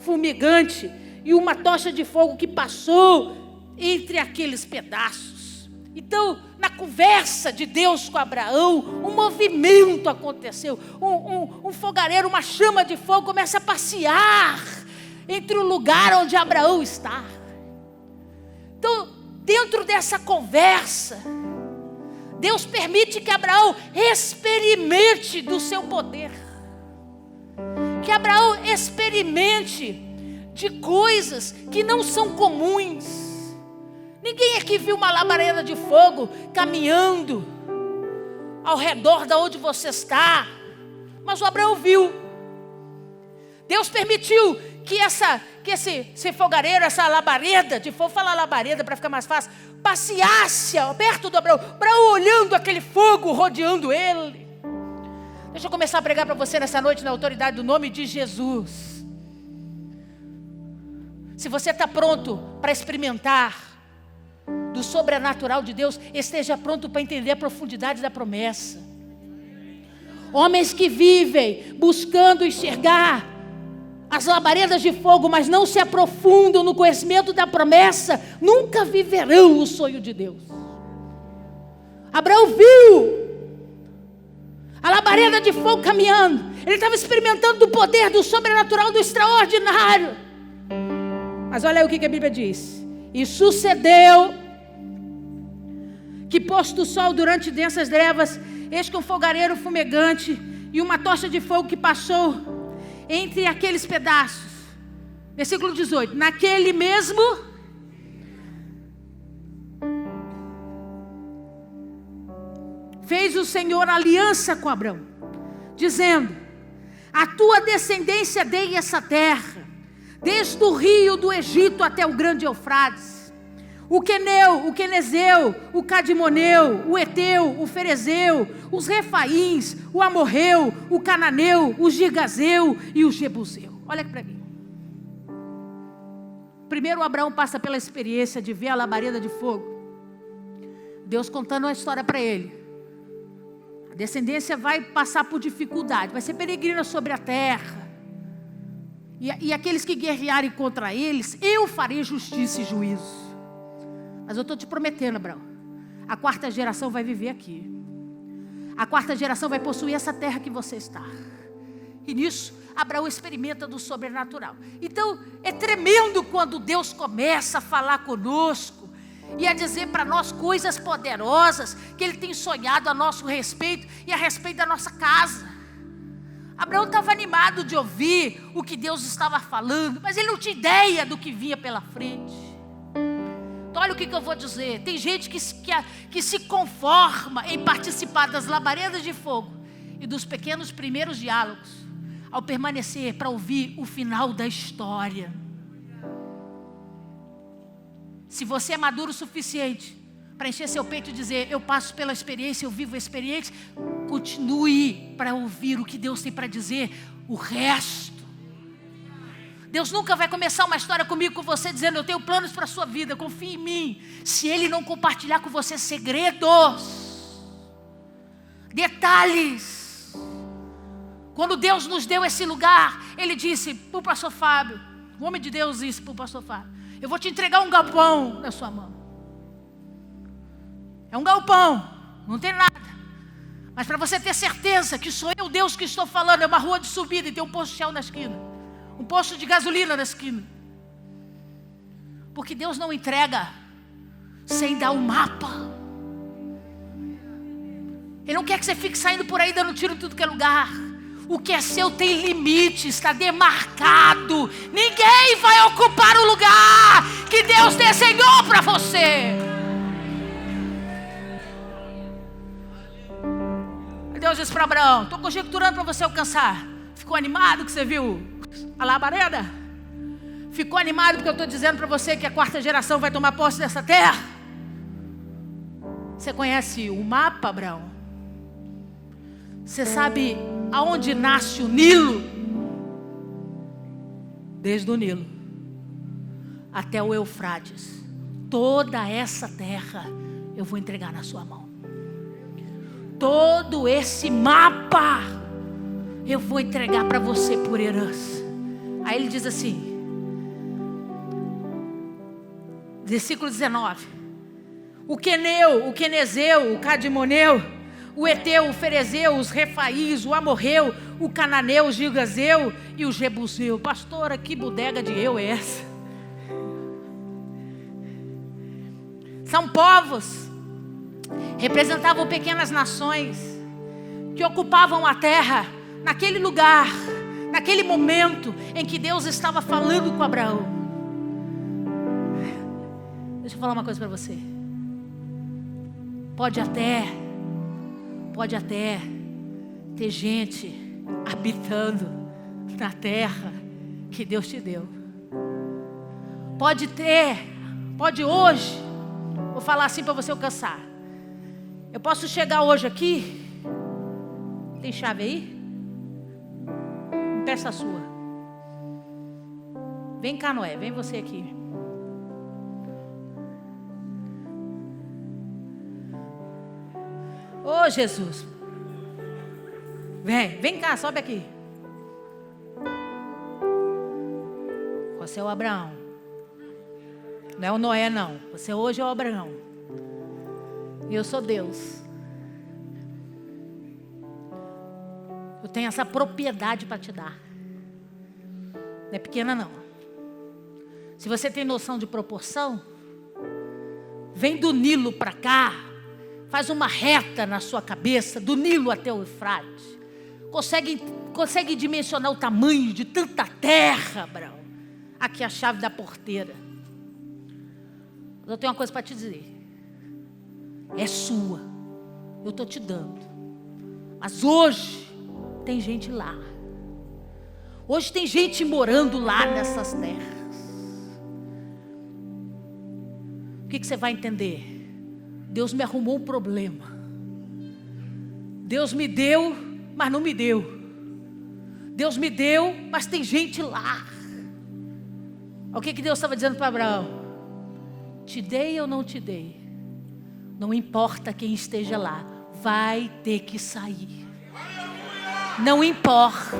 fumegante e uma tocha de fogo que passou entre aqueles pedaços. Então, na conversa de Deus com Abraão, um movimento aconteceu. Um fogareiro, uma chama de fogo começa a passear entre o lugar onde Abraão está. Então, dentro dessa conversa, Deus permite que Abraão experimente do seu poder. Que Abraão experimente de coisas que não são comuns. Ninguém aqui viu uma labareda de fogo caminhando ao redor de onde você está. Mas o Abraão viu. Deus permitiu que esse fogareiro, essa labareda de fogo, fala labareda para ficar mais fácil, passeasse perto do Abraão, olhando aquele fogo rodeando ele. Deixa eu começar a pregar para você nessa noite na autoridade do nome de Jesus. Se você está pronto para experimentar do sobrenatural de Deus, esteja pronto para entender a profundidade da promessa. Homens que vivem buscando enxergar as labaredas de fogo, mas não se aprofundam no conhecimento da promessa, nunca viverão o sonho de Deus. Abraão viu a labareda de fogo caminhando. Ele estava experimentando do poder, do sobrenatural, do extraordinário. Mas olha aí o que a Bíblia diz. E sucedeu que posto o sol durante densas trevas, eis que um fogareiro fumegante e uma tocha de fogo que passou entre aqueles pedaços. Versículo 18. Naquele mesmo fez o Senhor aliança com Abraão, dizendo: a tua descendência dei essa terra, desde o rio do Egito até o grande Eufrates, o queneu, o quenezeu, o cadimoneu, o eteu, o ferezeu, os refaíns, o amorreu, o cananeu, o girgazeu e o jebuseu. Olha aqui para mim. Primeiro Abraão passa pela experiência de ver a labareda de fogo. Deus contando uma história para ele. A descendência vai passar por dificuldade, vai ser peregrina sobre a terra. E aqueles que guerrearem contra eles, eu farei justiça e juízo. Mas eu estou te prometendo, Abraão, a quarta geração vai viver aqui. A quarta geração vai possuir essa terra que você está. E nisso, Abraão experimenta do sobrenatural. Então, é tremendo quando Deus começa a falar conosco e a dizer para nós coisas poderosas que Ele tem sonhado a nosso respeito e a respeito da nossa casa. Abraão estava animado de ouvir o que Deus estava falando, mas ele não tinha ideia do que vinha pela frente. Então, olha o que eu vou dizer. Tem gente que se conforma em participar das labaredas de fogo e dos pequenos primeiros diálogos, ao permanecer para ouvir o final da história. Se você é maduro o suficiente para encher seu peito e dizer, eu passo pela experiência, eu vivo a experiência, continue para ouvir o que Deus tem para dizer, o resto. Deus nunca vai começar uma história comigo, com você, dizendo, eu tenho planos para a sua vida, confie em mim, se Ele não compartilhar com você segredos, detalhes. Quando Deus nos deu esse lugar, Ele disse para o pastor Fábio, o homem de Deus disse para o pastor Fábio, eu vou te entregar um galpão na sua mão. É um galpão, não tem nada. Mas para você ter certeza que sou eu, Deus, que estou falando, é uma rua de subida e tem um posto de Shell na esquina. Um posto de gasolina na esquina. Porque Deus não entrega sem dar um mapa. Ele não quer que você fique saindo por aí dando tiro em tudo que é lugar. O que é seu tem limite, está demarcado. Ninguém vai ocupar o lugar que Deus desenhou para você. Deus disse para Abraão, estou conjecturando para você alcançar. Ficou animado que você viu a labareda? Ficou animado porque eu estou dizendo para você que a quarta geração vai tomar posse dessa terra? Você conhece o mapa, Abraão? Você sabe aonde nasce o Nilo? Desde o Nilo até o Eufrates. Toda essa terra eu vou entregar na sua mão. Todo esse mapa eu vou entregar para você por herança. Aí ele diz assim, versículo 19: o queneu, o quenezeu, o cadimoneu, o eteu, o ferezeu, os refaís, o amorreu, o cananeu, o girgazeu e o jebuseu. Pastora, que bodega de eu é essa? São povos, representavam pequenas nações que ocupavam a terra naquele lugar, naquele momento em que Deus estava falando com Abraão. Deixa eu falar uma coisa para você. Pode até ter gente habitando na terra que Deus te deu. Pode hoje, vou falar assim para você alcançar. Eu posso chegar hoje aqui. Tem chave aí? Peça a sua. Vem cá, Noé, vem você aqui. Ô Jesus. Vem cá, sobe aqui. Você é o Abraão. Não é o Noé, não. Você hoje é o Abraão. E eu sou Deus. Eu tenho essa propriedade para te dar. Não é pequena, não. Se você tem noção de proporção, vem do Nilo para cá, faz uma reta na sua cabeça, do Nilo até o Eufrates. Consegue dimensionar o tamanho de tanta terra, Abraão. Aqui é a chave da porteira. Eu tenho uma coisa para te dizer. É sua. Eu estou te dando. Mas hoje tem gente lá. Hoje tem gente morando lá nessas terras. O que você vai entender? Deus me arrumou um problema. Deus me deu, mas não me deu. Deus me deu, mas tem gente lá. O que Deus estava dizendo para Abraão? Te dei ou não te dei? Não importa quem esteja lá, vai ter que sair. Não importa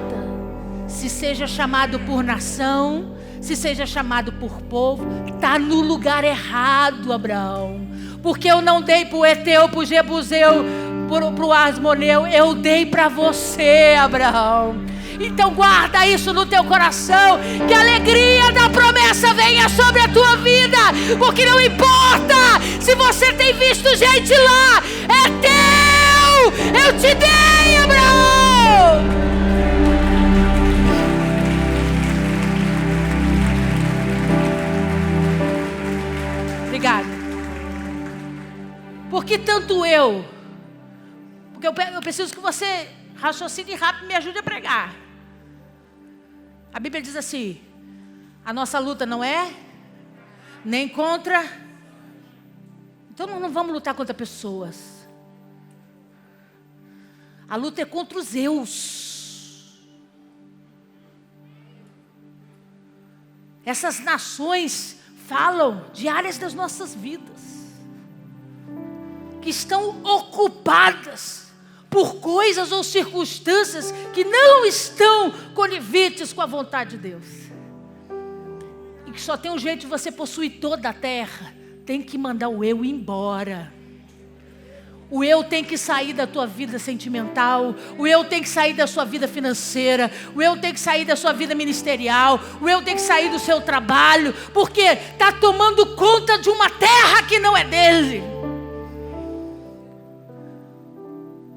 se seja chamado por nação, se seja chamado por povo, está no lugar errado, Abraão. Porque eu não dei para o Eteu, para o Jebuseu, para o Asmoneu, eu dei para você, Abraão. Então guarda isso no teu coração, que a alegria da promessa venha sobre a tua vida, porque não importa se você tem visto gente lá, é teu, eu te dei, Abraão. Obrigada. Por que tanto eu? Porque eu preciso que você raciocine rápido e me ajude a pregar. A Bíblia diz assim: a nossa luta não é nem contra. Então não vamos lutar contra pessoas. A luta é contra os Zeus. Essas nações falam de áreas das nossas vidas que estão ocupadas por coisas ou circunstâncias que não estão coniventes com a vontade de Deus. E que só tem um jeito de você possuir toda a terra. Tem que mandar o eu embora. O eu tem que sair da tua vida sentimental. O eu tem que sair da sua vida financeira. O eu tem que sair da sua vida ministerial. O eu tem que sair do seu trabalho. Porque está tomando conta de uma terra que não é dele.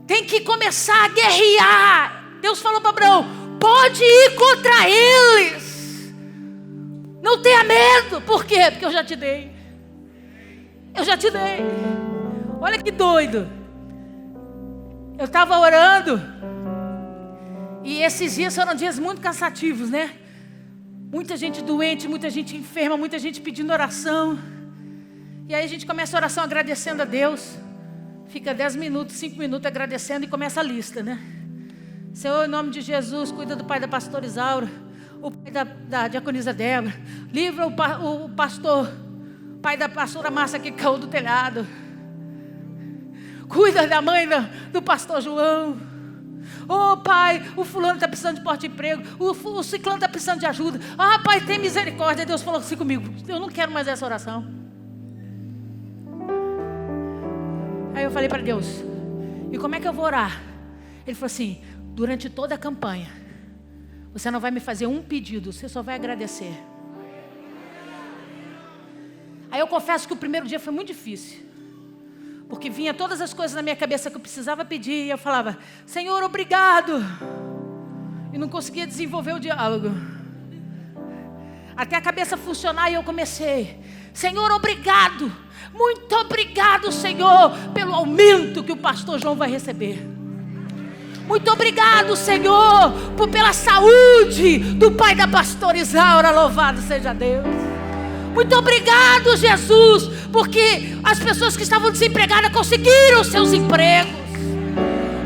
Tem que começar a guerrear. Deus falou para Abraão: pode ir contra eles. Não tenha medo. Por quê? Porque eu já te dei. Eu já te dei. Olha que doido. Eu estava orando. E esses dias foram dias muito cansativos, né? Muita gente doente, muita gente enferma, muita gente pedindo oração. E aí a gente começa a oração agradecendo a Deus. Fica 10 minutos, 5 minutos agradecendo e começa a lista, né? Senhor, em nome de Jesus, cuida do pai da pastora Isaura, o pai da diaconisa Débora. Livra o pastor, pai da pastora Márcia que caiu do telhado. Cuida da mãe do pastor João. Oh pai, o fulano está precisando de porte de emprego. O ciclano está precisando de ajuda. Ah pai, tem misericórdia. Deus falou assim comigo: eu não quero mais essa oração. Aí eu falei para Deus: e como é que eu vou orar? Ele falou assim: durante toda a campanha você não vai me fazer um pedido, você só vai agradecer. Aí eu confesso que o primeiro dia foi muito difícil, porque vinha todas as coisas na minha cabeça que eu precisava pedir, e eu falava: Senhor, obrigado. E não conseguia desenvolver o diálogo, até a cabeça funcionar. E eu comecei: Senhor, obrigado. Muito obrigado, Senhor, pelo aumento que o pastor João vai receber. Muito obrigado, Senhor, pela saúde do pai da pastora Isaura. Louvado seja Deus. Muito obrigado, Jesus, porque as pessoas que estavam desempregadas conseguiram seus empregos.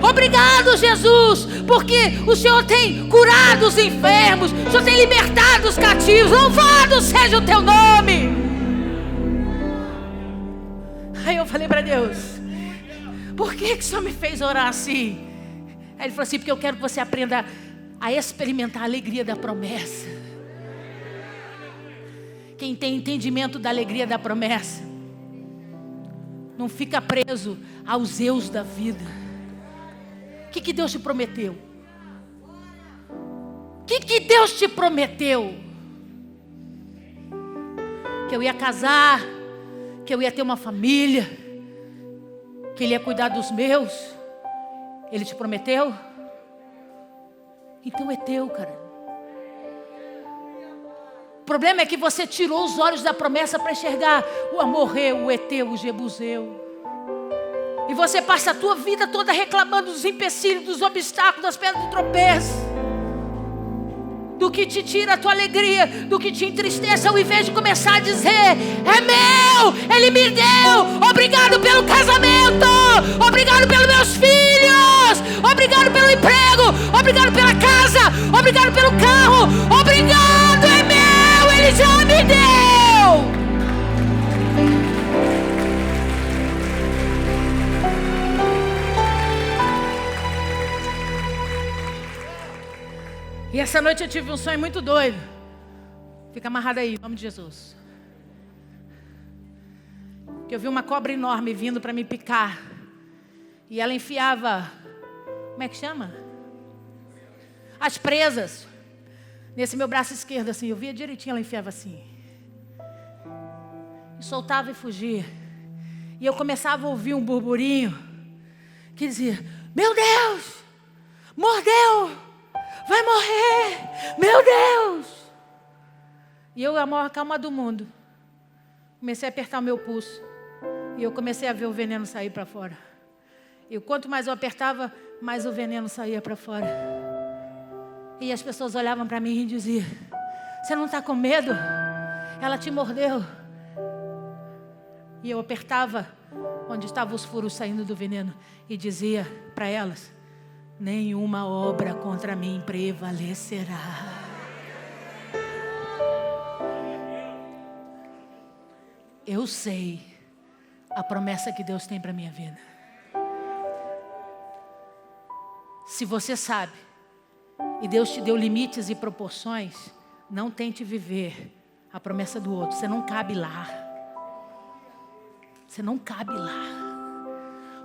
Obrigado, Jesus, porque o Senhor tem curado os enfermos, o Senhor tem libertado os cativos. Louvado seja o teu nome. Aí eu falei para Deus: por que o Senhor me fez orar assim? Aí Ele falou assim: porque eu quero que você aprenda a experimentar a alegria da promessa. Quem tem entendimento da alegria da promessa não fica preso aos eus da vida. O que Deus te prometeu? O que Deus te prometeu? Que eu ia casar, que eu ia ter uma família, que Ele ia cuidar dos meus. Ele te prometeu? Então é teu, cara. O problema é que você tirou os olhos da promessa para enxergar o amorreu, o Eteu, o Jebuseu. E você passa a tua vida toda reclamando dos empecilhos, dos obstáculos, das pedras do tropeço. do que te tira a tua alegria, do que te entristece, ao invés de começar a dizer: é meu, Ele me deu, obrigado pelo casamento, obrigado pelos meus filhos, obrigado pelo emprego, obrigado pela casa, obrigado pelo carro, obrigado, é meu, Ele já me deu. E essa noite eu tive um sonho muito doido. Fica amarrado aí, em nome de Jesus. Que eu vi uma cobra enorme vindo para me picar. E ela enfiava, como é que chama? As presas. Nesse meu braço esquerdo, assim. Eu via direitinho, ela enfiava assim. E soltava e fugia. E eu começava a ouvir um burburinho. Que dizia: meu Deus, mordeu. Vai morrer, meu Deus. E eu, a maior calma do mundo, comecei a apertar o meu pulso. E eu comecei a ver o veneno sair para fora. E quanto mais eu apertava, mais o veneno saía para fora. E as pessoas olhavam para mim e diziam: você não está com medo? Ela te mordeu. E eu apertava onde estavam os furos saindo do veneno e dizia para elas: nenhuma obra contra mim prevalecerá. Eu sei a promessa que Deus tem para a minha vida. Se você sabe, e Deus te deu limites e proporções, não tente viver a promessa do outro. Você não cabe lá. Você não cabe lá.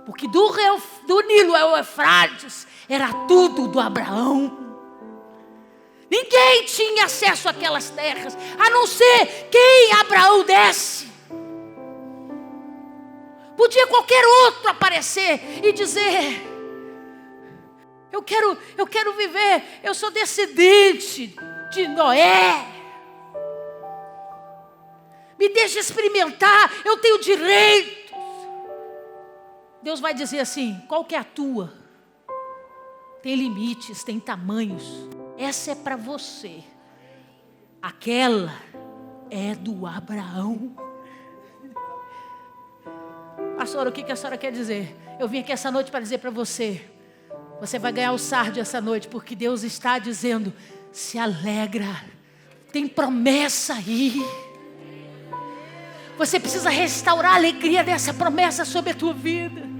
Porque do Nilo ao Eufrates era tudo do Abraão. Ninguém tinha acesso àquelas terras, a não ser quem Abraão desse. Podia qualquer outro aparecer e dizer: eu quero viver, eu sou descendente de Noé. Me deixa experimentar, eu tenho direito. Deus vai dizer assim: qual que é a tua? Tem limites, tem tamanhos. Essa é para você. Aquela é do Abraão. Pastor, o que a senhora quer dizer? Eu vim aqui essa noite para dizer para você: você vai ganhar o sardio essa noite, porque Deus está dizendo: se alegra, tem promessa aí. Você precisa restaurar a alegria dessa promessa sobre a tua vida.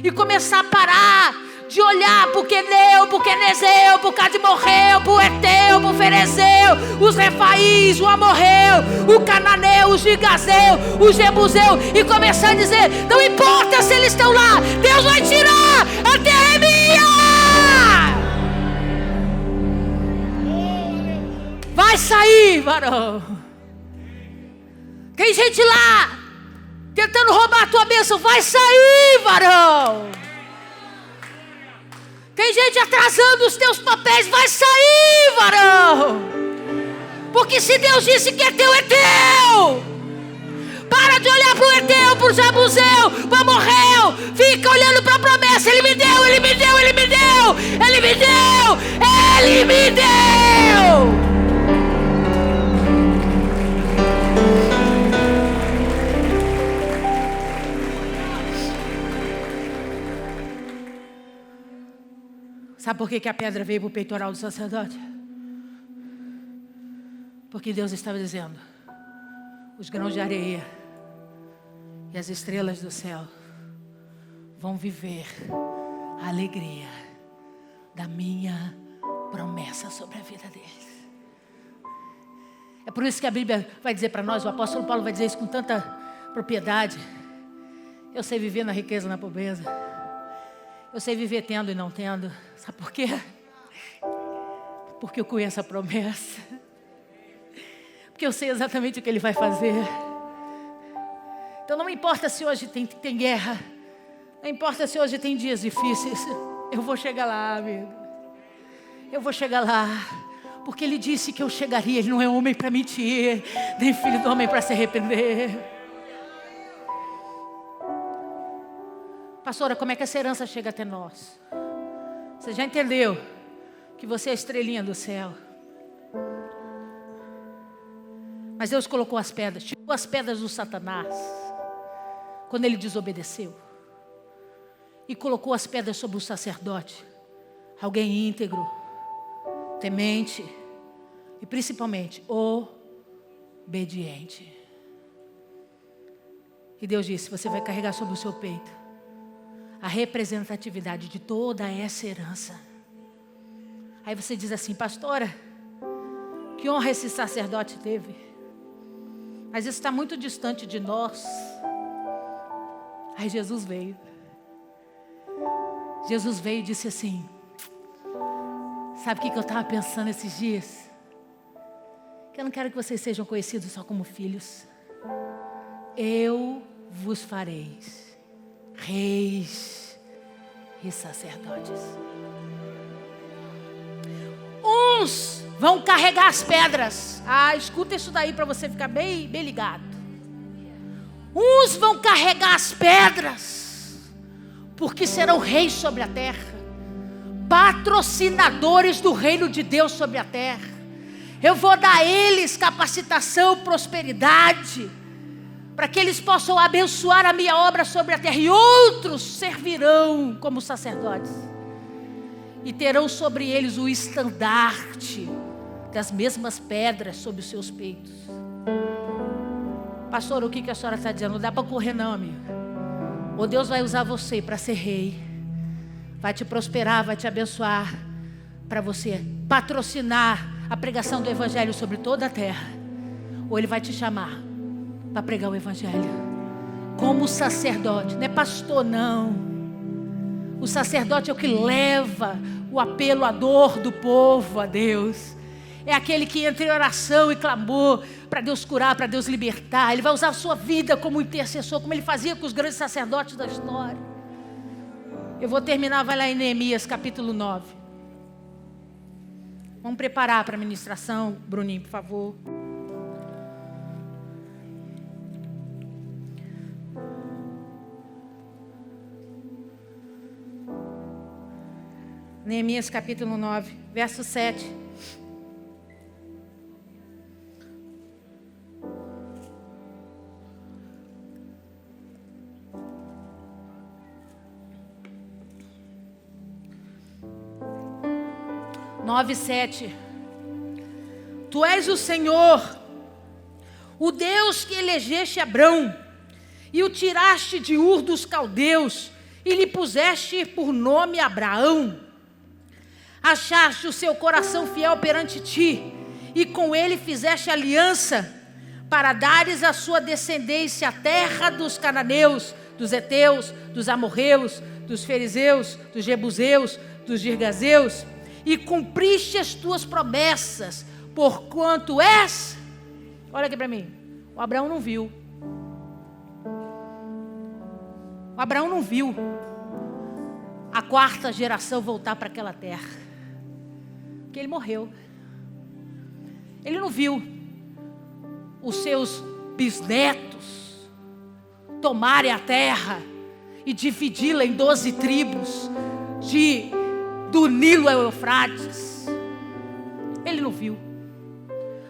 E começar a parar de olhar pro Queneu, pro Quenezeu, pro Cadimorreu, pro Eteu, pro Ferezeu, os Refaís, o Amorreu, o Cananeu, o Gigazeu, o Jebuseu, e começar a dizer: não importa se eles estão lá, Deus vai tirar, a terra é minha. Vai sair, varão. Tem gente lá tentando roubar a tua bênção. Vai sair, varão. Tem gente atrasando os teus papéis. Vai sair, varão. Porque se Deus disse que é teu, é teu. Para de olhar para o Eteu, para o Jebuseu, para o Amorreu. Fica olhando para a promessa. Ele me deu, Ele me deu, Ele me deu, Ele me deu, Ele me deu. Sabe por que a pedra veio para o peitoral do sacerdote? Porque Deus estava dizendo: os grãos de areia e as estrelas do céu vão viver a alegria da minha promessa sobre a vida deles. É por isso que a Bíblia vai dizer para nós, o apóstolo Paulo vai dizer isso com tanta propriedade: eu sei viver na riqueza e na pobreza. Eu sei viver tendo e não tendo. Sabe por quê? Porque eu conheço a promessa. Porque eu sei exatamente o que Ele vai fazer. Então não importa se hoje tem guerra. Não importa se hoje tem dias difíceis. Eu vou chegar lá, amigo. Eu vou chegar lá. Porque Ele disse que eu chegaria. Ele não é homem para mentir, nem filho do homem para se arrepender. Pastora, como é que essa herança chega até nós? Você já entendeu que você é a estrelinha do céu? Mas Deus colocou as pedras, tirou as pedras do Satanás, quando ele desobedeceu. E colocou as pedras sobre o sacerdote, alguém íntegro, temente e principalmente obediente. E Deus disse: você vai carregar sobre o seu peito a representatividade de toda essa herança. Aí você diz assim: pastora, que honra esse sacerdote teve, mas isso está muito distante de nós. Aí Jesus veio e disse assim: sabe o que eu estava pensando esses dias? Que eu não quero que vocês sejam conhecidos só como filhos. Eu vos fareis reis e sacerdotes. Uns vão carregar as pedras. Escuta isso daí para você ficar bem ligado. Uns vão carregar as pedras, porque serão reis sobre a terra, patrocinadores do reino de Deus sobre a terra. Eu vou dar a eles capacitação, prosperidade, para que eles possam abençoar a minha obra sobre a terra. E outros servirão como sacerdotes, e terão sobre eles o estandarte das mesmas pedras sobre os seus peitos. Pastor, o que a senhora está dizendo? Não dá para correr não, amigo. Ou Deus vai usar você para ser rei, vai te prosperar, vai te abençoar, para você patrocinar a pregação do evangelho sobre toda a terra. Ou Ele vai te chamar para pregar o evangelho como sacerdote. Não é pastor não. O sacerdote é o que leva o apelo, a dor do povo a Deus. É aquele que entra em oração e clamor para Deus curar, para Deus libertar. Ele vai usar a sua vida como intercessor, como ele fazia com os grandes sacerdotes da história. Eu vou terminar, vai lá em Neemias capítulo 9. Vamos preparar para a ministração, Bruninho, por favor. Neemias capítulo 9, verso 7. Tu és o Senhor, o Deus que elegeste Abrão e o tiraste de Ur dos caldeus e lhe puseste por nome Abraão. Achaste o seu coração fiel perante ti e com ele fizeste aliança para dares à sua descendência a terra dos cananeus, dos heteus, dos amorreus, dos fariseus, dos jebuseus, dos girgazeus, e cumpriste as tuas promessas, porquanto és... Olha aqui para mim. O Abraão não viu. O Abraão não viu a quarta geração voltar para aquela terra, porque ele morreu. Ele não viu os seus bisnetos tomarem a terra e dividi-la em 12 tribos, do Nilo ao Eufrates. Ele não viu.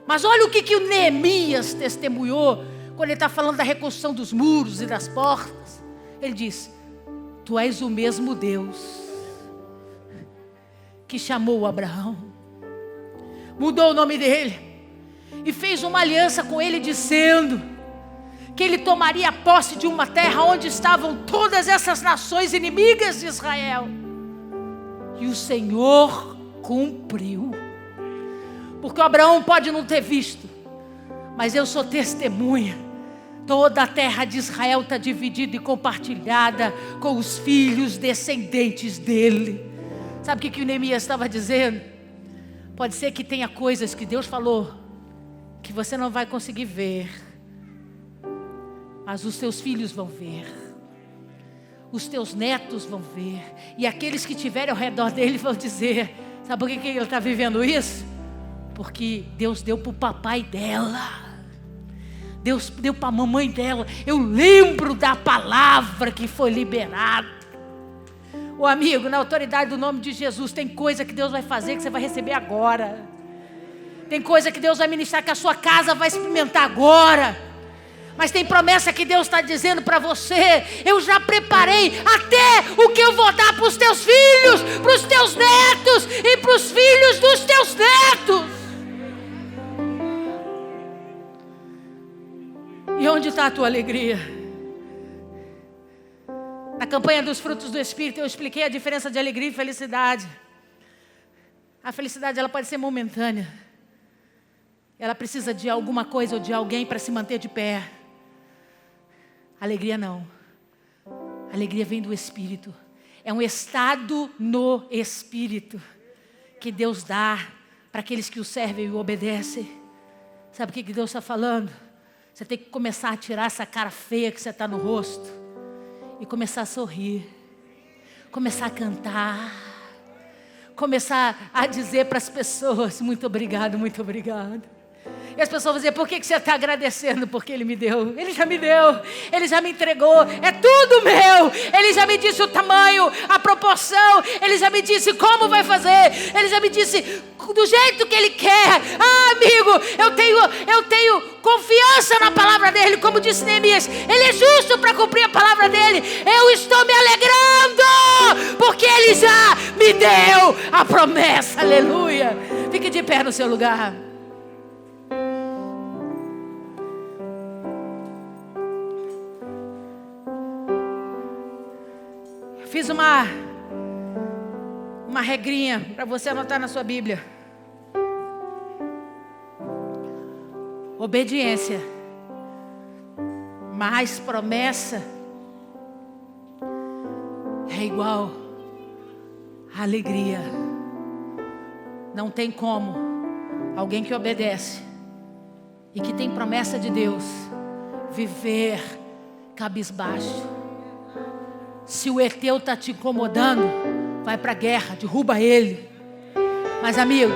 Mas olha o que o Neemias testemunhou quando ele está falando da reconstrução dos muros e das portas. Ele diz: tu és o mesmo Deus que chamou Abraão, mudou o nome dele e fez uma aliança com ele, dizendo que ele tomaria posse de uma terra onde estavam todas essas nações inimigas de Israel. E o Senhor cumpriu. Porque o Abraão pode não ter visto, mas eu sou testemunha. Toda a terra de Israel está dividida e compartilhada com os filhos descendentes dele. Sabe o que o Neemias estava dizendo? Pode ser que tenha coisas que Deus falou que você não vai conseguir ver, mas os seus filhos vão ver, os teus netos vão ver, e aqueles que estiverem ao redor dele vão dizer: sabe por que ele está vivendo isso? Porque Deus deu para o papai dela, Deus deu para a mamãe dela. Eu lembro da palavra que foi liberada. Ô amigo, na autoridade do nome de Jesus, tem coisa que Deus vai fazer que você vai receber agora. Tem coisa que Deus vai ministrar que a sua casa vai experimentar agora. Mas tem promessa que Deus está dizendo para você: eu já preparei até o que eu vou dar para os teus filhos, para os teus netos e para os filhos dos teus netos. E onde está a tua alegria? Na campanha dos frutos do Espírito eu expliquei a diferença de alegria e felicidade. A felicidade, ela pode ser momentânea. Ela precisa de alguma coisa ou de alguém para se manter de pé. Alegria não. Alegria vem do Espírito. É um estado no Espírito que Deus dá para aqueles que o servem e o obedecem. Sabe o que Deus está falando? Você tem que começar a tirar essa cara feia que você está no rosto e começar a sorrir, começar a cantar, começar a dizer para as pessoas: muito obrigado, muito obrigado. E as pessoas vão dizer: por que você está agradecendo? Porque Ele me deu. Ele já me deu. Ele já me entregou. É tudo meu. Ele já me disse o tamanho, a proporção. Ele já me disse como vai fazer. Ele já me disse do jeito que Ele quer. Ah, amigo, eu tenho confiança na palavra dEle. Como disse Neemias, Ele é justo para cumprir a palavra dEle. Eu estou me alegrando porque Ele já me deu a promessa. Aleluia. Fique de pé no seu lugar. Fiz uma regrinha para você anotar na sua Bíblia. Obediência mais promessa é igual a alegria. Não tem como alguém que obedece e que tem promessa de Deus viver cabisbaixo. Se o Eteu está te incomodando, vai para a guerra, derruba ele. Mas amigo,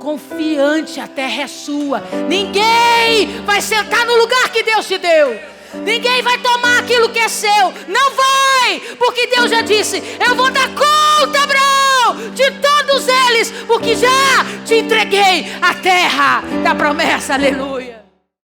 confiante, a terra é sua. Ninguém vai sentar no lugar que Deus te deu. Ninguém vai tomar aquilo que é seu. Não vai, porque Deus já disse: eu vou dar conta, Abraão, de todos eles, porque já te entreguei a terra da promessa. Aleluia.